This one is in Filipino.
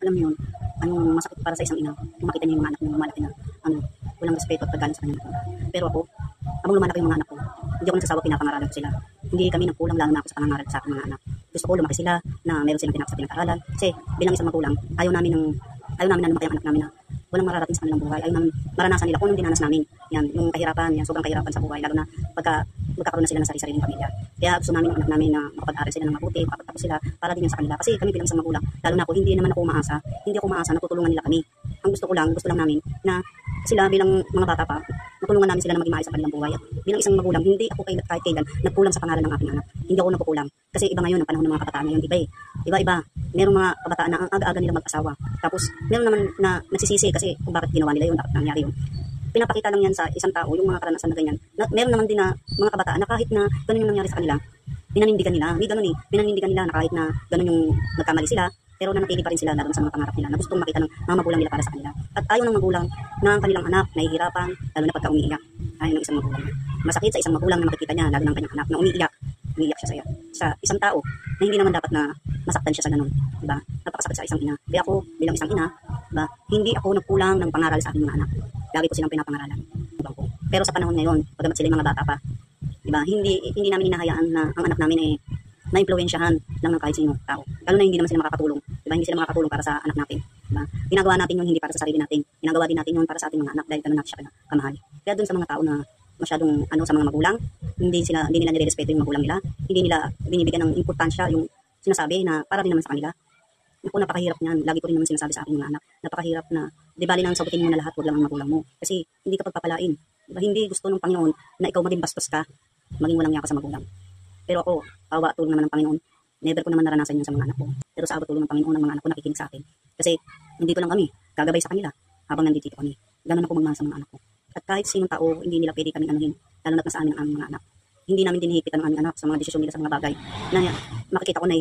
alam mo yun, anong masakit para sa isang ina, kung makita niya yung mga anak niya lumalaki na, walang respeto at paggalang sa kanya. Pero ako, habang lumalaki yung mga anak ko, hindi ako nagsasawa, pinapangaralan ko sila. Hindi kami nagkulang, lalo na ako sa pangangaral sa aking mga anak. Gusto ko lumaki sila, na meron silang sa pinag-aralan. Kasi bilang isang magulang, ayaw namin na lumaki ang anak namin na walang mararating sa kanilang buhay. Ayaw namin maranasan nila kung anong dinanas namin. Yan, yung kahirapan, yan, sobrang kahirapan sa buhay, lalo na magkakaroon na sila ng sarili-sariling pamilya. Kaya gusto namin yung anak namin na makapag-aral sila ng mabuti, makapagtapos sila para din yan sa kanila. Kasi kami bilang isang magulang, lalo na ako, hindi ako umaasa na tutulungan nila kami. Ang gusto lang namin na sila bilang mga bata pa, natulungan namin sila na maging maayos sa kanilang buhay. At bilang isang magulang, hindi ako kahit kailan nagkulang sa pangaral ng aking anak. Hindi ako nagkukulang. Kasi iba ngayon ang panahon ng mga kabataan ngayon, iba eh. Iba. Merong mga kabataan na ang aga-aga nila mag-asawa. Tapos meron naman na nagsisisi kasi kung bakit ginawa nila yun, bakit nangyari yun. Pinapakita lang yan sa isang tao yung mga karanasan na ganyan. Meron naman din na mga kabataan na kahit na ganun yung nangyari sa kanila, pinanindigan nila. Hindi ganun eh. Pinanindigan nila na kahit na ganun yung nagkamali sila, pero nanatili pa rin sila lalo sa mga pangarap nila na gustong makita ng mga magulang nila para sa kanila. At ayaw ng magulang na ang kanilang anak nahihirapan, lalo na pagka umiiyak. Ayaw ng isang magulang. Masakit sa isang magulang na makikita niya, lalo ng kanyang anak na umiiyak siya sa isang tao na hindi naman dapat na masaktan siya sa ganun. Diba? Napakasakit sa isang ina. Kaya ako bilang isang ina, diba? Hindi ako nagkulang ng pangaral sa aking mga anak. Lagi ko silang pinapangaralan. Pero sa panahon ngayon, pagdamat sila mga bata pa, diba? Hindi namin hinahayaan na ang anak namin ay na-impluwensyahan lang ng kahit sino tao. Lalo na hindi naman sila makakatulong. Diba? Hindi sila makakatulong para sa anak natin. Diba? Ginagawa natin yun hindi para sa sarili natin. Ginagawa din natin yun para sa ating mga anak dahil ganun natin siya kamahal. Kaya dun sa mga tao na masyadong sa mga magulang, hindi nila nirerespeto yung magulang nila, hindi nila binibigyan ng importansya yung sinasabi na para din naman sa kanila. Ako, napakahirap niyan. Lagi ko rin naman sinasabi sa aking mga anak. Napakahirap na, di bali nang sagutin mo na lahat, huwag lang ang magulang mo. Kasi hindi ka pagpapalain. Diba? Hindi gusto ng Panginoon na ikaw maging bastos ka, maging walang yaka sa magulang. Pero ako, awa tulong naman ng Panginoon. Never ko naman naranasan yun sa mga anak ko. Pero sa awa tulong ng Panginoon, ng mga anak ko nakikinig sa akin. Kasi nandito lang kami, gagabay sa kanila habang nandito kami. Ganun ako magmahal sa mga anak ko. At kahit sinong tao, hindi nila pwede kaming anuhin, lalo na sa amin ang aming mga anak. Hindi namin dinihipitan ang aming anak sa mga desisyon nila sa mga bagay na makikita ko na